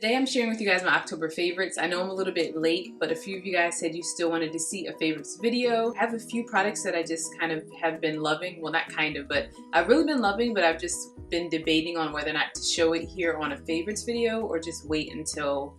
Today I'm sharing with you guys my October favorites. I know I'm a little bit late, but a few of you guys said you still wanted to see a favorites video. I have a few products that I just kind of have been loving. Well, not kind of, but I've really been loving, but I've just been debating on whether or not to show it here on a favorites video or just wait until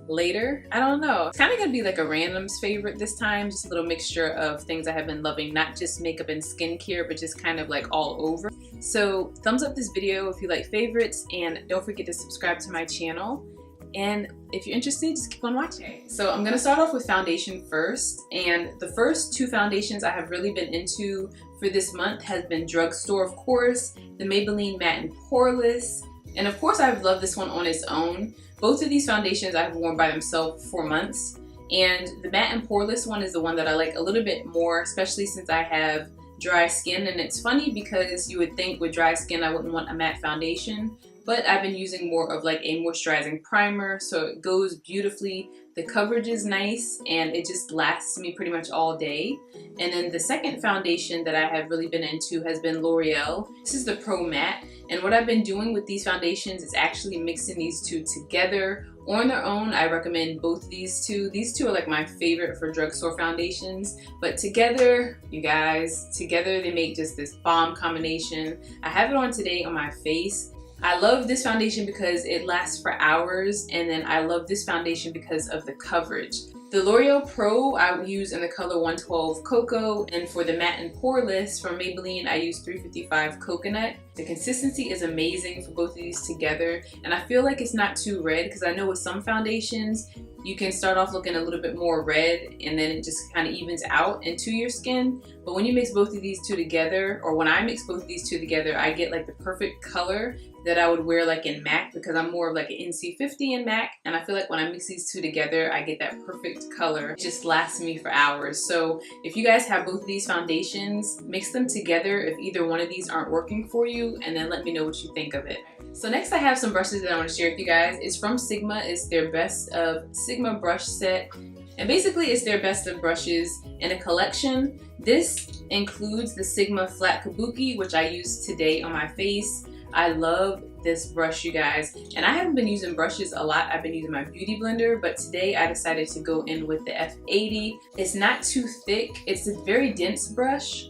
later. I don't know. It's kind of gonna be like a randoms favorite this time, just a little mixture of things I have been loving, not just makeup and skincare, but just kind of like all over. So thumbs up this video if you like favorites, and don't forget to subscribe to my channel. And if you're interested, just keep on watching. So I'm gonna start off with foundation first, and the first two foundations I have really been into for this month has been Drugstore, of course, the Maybelline Matte and Poreless, and of course I've loved this one on its own. Both of these foundations I've worn by themselves for months, and the Matte and Poreless one is the one that I like a little bit more, especially since I have dry skin. And it's funny because you would think with dry skin I wouldn't want a matte foundation, but I've been using more of like a moisturizing primer, so it goes beautifully. The coverage is nice and it just lasts me pretty much all day. And then the second foundation that I have really been into has been L'Oreal. This is the Pro Matte, and what I've been doing with these foundations is actually mixing these two together. On their own, I recommend both these two. These two are like my favorite for drugstore foundations, but together, you guys, together they make just this bomb combination. I have it on today on my face. I love this foundation because it lasts for hours, and then I love this foundation because of the coverage. The L'Oreal Pro I use in the color 112 Cocoa, and for the Matte and Poreless from Maybelline I use 355 Coconut. The consistency is amazing for both of these together, and I feel like it's not too red, because I know with some foundations you can start off looking a little bit more red and then it just kind of evens out into your skin. But when you mix both of these two together, or when I mix both of these two together, I get like the perfect color that I would wear like in MAC, because I'm more of like an NC50 in MAC, and I feel like when I mix these two together I get that perfect color. It just lasts me for hours. So if you guys have both of these foundations, mix them together if either one of these aren't working for you, and then let me know what you think of it. So next I have some brushes that I want to share with you guys. It's from Sigma. It's their best of Sigma brush set, and basically it's their best of brushes in a collection. This includes the Sigma Flat Kabuki, which I used today on my face. I love this brush, you guys, and I haven't been using brushes a lot. I've been using my beauty blender, but today I decided to go in with the F80. It's not too thick. It's a very dense brush.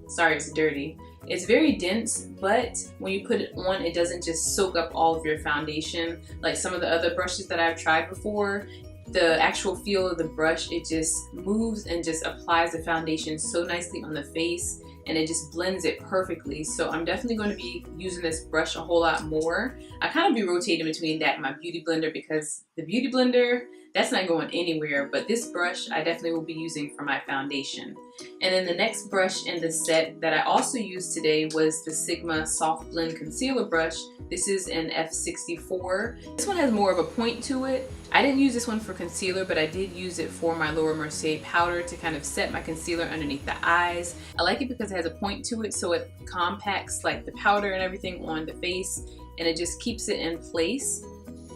Sorry, it's dirty. It's very dense, but when you put it on, it doesn't just soak up all of your foundation like some of the other brushes that I've tried before. The actual feel of the brush, it just moves and just applies the foundation so nicely on the face, and it just blends it perfectly. So I'm definitely going to be using this brush a whole lot more. I kind of be rotating between that and my beauty blender, because the beauty blender, that's not going anywhere, but this brush I definitely will be using for my foundation. And then the next brush in the set that I also used today was the Sigma Soft Blend Concealer Brush. This is an F64. This one has more of a point to it. I didn't use this one for concealer, but I did use it for my Laura Mercier powder to kind of set my concealer underneath the eyes. I like it because it has a point to it, so it compacts like the powder and everything on the face, and it just keeps it in place.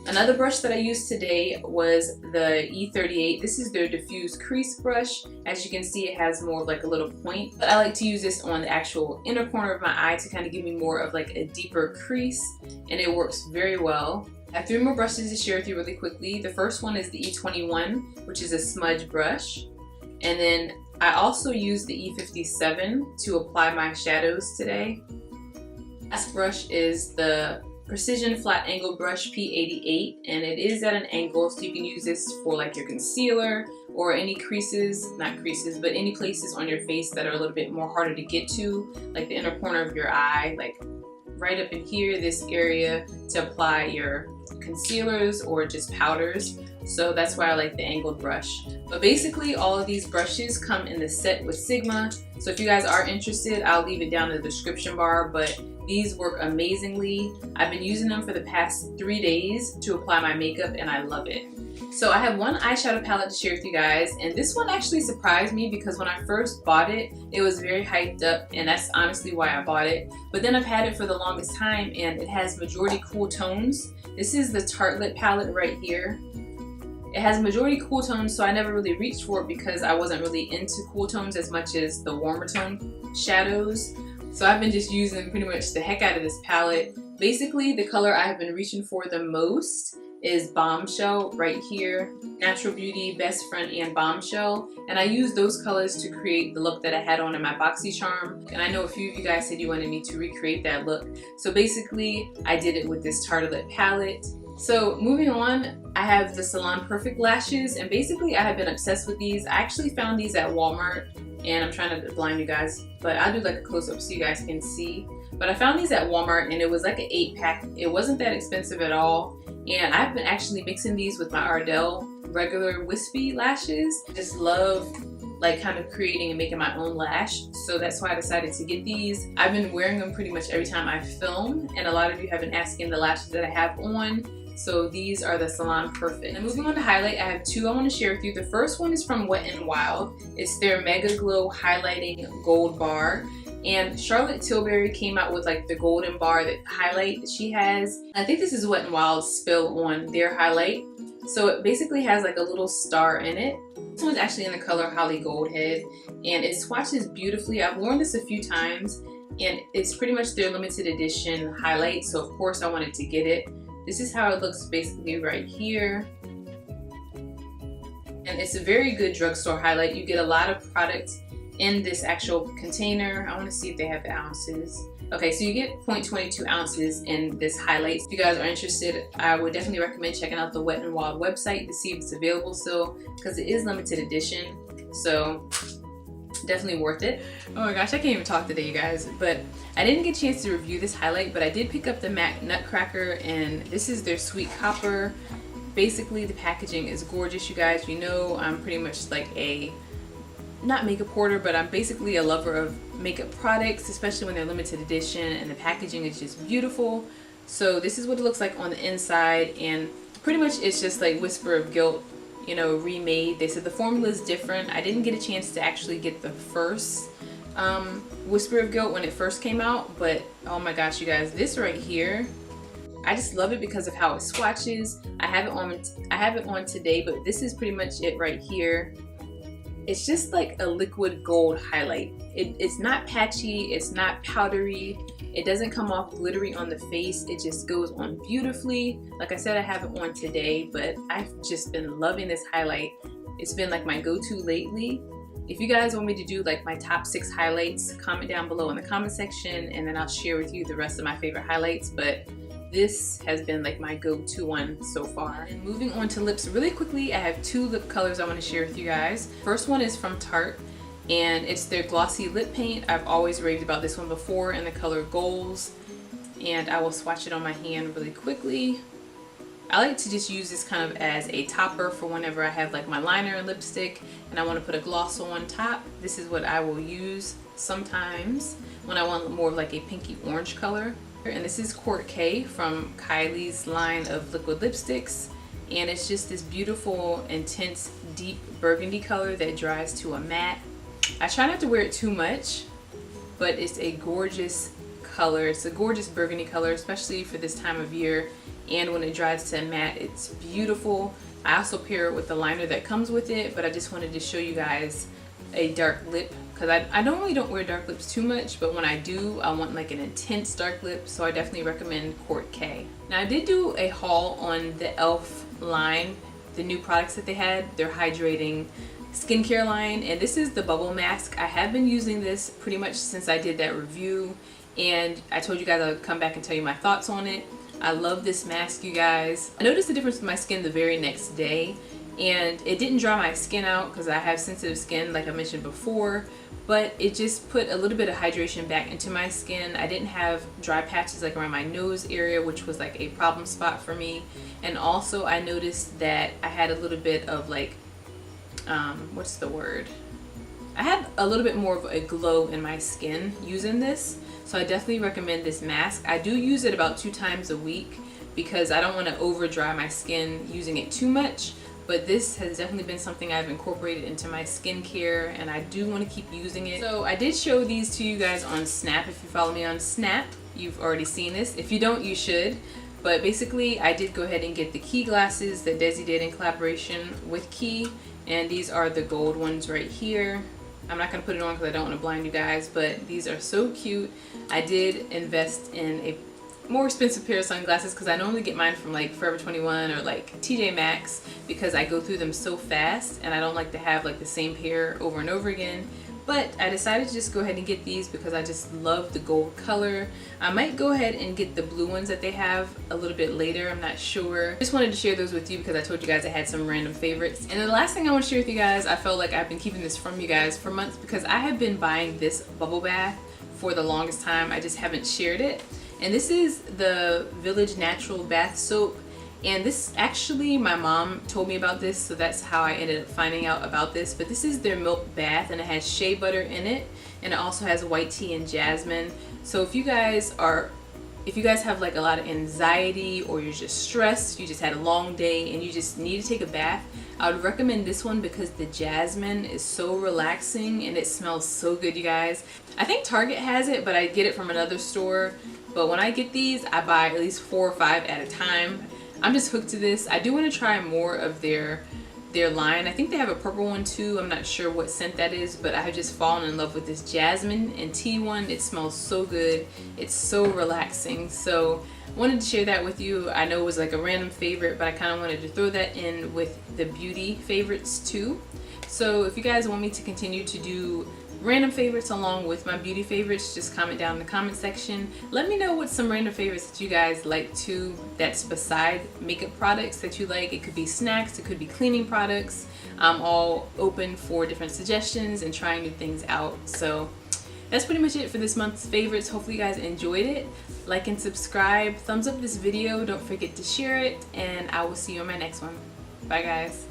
Another brush that I used today was the E38. This is their diffuse crease brush. As you can see, it has more of like a little point, but I like to use this on the actual inner corner of my eye to kind of give me more of like a deeper crease, and it works very well. I have 3 more brushes to share with you really quickly. The first one is the E21, which is a smudge brush, and then I also used the E57 to apply my shadows today. Last brush is the Precision Flat Angle Brush P88, and it is at an angle, so you can use this for like your concealer or any creases, not creases, but any places on your face that are a little bit more harder to get to, like the inner corner of your eye, like right up in here, this area, to apply your concealers or just powders. So that's why I like the angled brush. But basically all of these brushes come in the set with Sigma, so if you guys are interested, I'll leave it down in the description bar, but these work amazingly. I've been using them for the past 3 days to apply my makeup, and I love it. So I have one eyeshadow palette to share with you guys, and this one actually surprised me because when I first bought it, it was very hyped up, and that's honestly why I bought it. But then I've had it for the longest time, and it has majority cool tones. This is the Tartelette palette right here. It has majority cool tones, so I never really reached for it because I wasn't really into cool tones as much as the warmer tone shadows. So I've been just using pretty much the heck out of this palette. Basically, the color I have been reaching for the most is Bombshell right here. Natural Beauty, Best Friend, and Bombshell. And I used those colors to create the look that I had on in my Boxy Charm. And I know a few of you guys said you wanted me to recreate that look. So basically, I did it with this Tartar Lip palette. So moving on, I have the Salon Perfect lashes, and basically I have been obsessed with these. I actually found these at Walmart, and I'm trying not to blind you guys, but I'll do like a close-up so you guys can see. But I found these at Walmart, and it was like an 8-pack. It wasn't that expensive at all, and I've been actually mixing these with my Ardell regular wispy lashes. I just love like kind of creating and making my own lash, so that's why I decided to get these. I've been wearing them pretty much every time I film, and a lot of you have been asking the lashes that I have on. So these are the Salon Perfect. And moving on to highlight, I have two I want to share with you. The first one is from Wet n Wild. It's their Mega Glow Highlighting Gold Bar. And Charlotte Tilbury came out with like the golden bar that highlight that she has. I think this is Wet n Wild's spill on their highlight. So it basically has like a little star in it. This one's actually in the color Holly Goldhead, and it swatches beautifully. I've worn this a few times, and it's pretty much their limited edition highlight. So of course I wanted to get it. This is how it looks basically right here. And it's a very good drugstore highlight. You get a lot of products in this actual container. I want to see if they have the ounces. Okay, so you get 0.22 ounces in this highlight. If you guys are interested, I would definitely recommend checking out the Wet n Wild website to see if it's available still, because it is limited edition. So definitely worth it. Oh my gosh, I can't even talk today, you guys. But I didn't get a chance to review this highlight, but I did pick up the MAC Nutcracker, and this is their Sweet Copper. Basically, the packaging is gorgeous, you guys. You know, I'm pretty much like a, not makeup hoarder, but I'm basically a lover of makeup products, especially when they're limited edition, and the packaging is just beautiful. So this is what it looks like on the inside, and pretty much it's just like Whisper of Guilt, you know, remade. They said the formula is different. I didn't get a chance to actually get the first Whisper of Guilt when it first came out, but oh my gosh, you guys, this right here, I just love it because of how it swatches. I have it on today, but this is pretty much it right here. It's just like a liquid gold highlight. It's not patchy, it's not powdery, it doesn't come off glittery on the face, it just goes on beautifully. Like I said, I have it on today, but I've just been loving this highlight. It's been like my go-to lately. If you guys want me to do like my top 6 highlights, comment down below in the comment section, and then I'll share with you the rest of my favorite highlights. But this has been like my go-to one so far. And moving on to lips really quickly, I have 2 lip colors I want to share with you guys. First one is from Tarte, and it's their glossy lip paint. I've always raved about this one before in the color Goals, and I will swatch it on my hand really quickly. I like to just use this kind of as a topper for whenever I have like my liner and lipstick and I want to put a gloss on top. This is what I will use sometimes when I want more of like a pinky orange color. And this is Court K from Kylie's line of liquid lipsticks, and it's just this beautiful, intense, deep burgundy color that dries to a matte. I try not to wear it too much, but it's a gorgeous color. It's a gorgeous burgundy color, especially for this time of year, and when it dries to a matte, it's beautiful. I also pair it with the liner that comes with it, but I just wanted to show you guys a dark lip, because I normally don't wear dark lips too much, but when I do, I want like an intense dark lip, so I definitely recommend Court K. Now I did do a haul on the e.l.f. line, the new products that they had, their hydrating skincare line, and this is the bubble mask. I have been using this pretty much since I did that review, and I told you guys I would come back and tell you my thoughts on it. I love this mask, you guys. I noticed the difference in my skin the very next day, and it didn't dry my skin out because I have sensitive skin like I mentioned before, but it just put a little bit of hydration back into my skin. I didn't have dry patches like around my nose area, which was like a problem spot for me. And also I noticed that I had a little bit of like, what's the word? I had a little bit more of a glow in my skin using this. So I definitely recommend this mask. I do use it about 2 times a week because I don't want to over dry my skin using it too much. But this has definitely been something I've incorporated into my skincare, and I do want to keep using it. So I did show these to you guys on Snap. If you follow me on Snap, you've already seen this. If you don't, you should. But basically, I did go ahead and get the Key glasses that Desi did in collaboration with Key, and these are the gold ones right here. I'm not going to put it on because I don't want to blind you guys, but these are so cute. I did invest in a more expensive pair of sunglasses because I normally get mine from like Forever 21 or like TJ Maxx because I go through them so fast and I don't like to have like the same pair over and over again. But I decided to just go ahead and get these because I just love the gold color. I might go ahead and get the blue ones that they have a little bit later, I'm not sure. Just wanted to share those with you because I told you guys I had some random favorites. And then the last thing I want to share with you guys, I felt like I've been keeping this from you guys for months because I have been buying this bubble bath for the longest time. I just haven't shared it. And this is the Village Natural Bath Soap. And this actually, my mom told me about this, so that's how I ended up finding out about this. But this is their milk bath and it has shea butter in it, and it also has white tea and jasmine. So if you guys have like a lot of anxiety, or you're just stressed, you just had a long day and you just need to take a bath, I would recommend this one because the jasmine is so relaxing and it smells so good, you guys. I think Target has it, but I get it from another store. But when I get these, I buy at least 4 or 5 at a time. I'm just hooked to this. I do want to try more of their line. I think they have a purple one too. I'm not sure what scent that is, but I have just fallen in love with this jasmine and tea one. It smells so good. It's so relaxing. So I wanted to share that with you. I know it was like a random favorite, but I kind of wanted to throw that in with the beauty favorites too. So if you guys want me to continue to do random favorites along with my beauty favorites, just comment down in the comment section. Let me know what some random favorites that you guys like too, that's beside makeup products that you like. It could be snacks, it could be cleaning products. I'm all open for different suggestions and trying new things out. So that's pretty much it for this month's favorites. Hopefully you guys enjoyed it. Like and subscribe, thumbs up this video, don't forget to share it, and I will see you on my next one. Bye guys.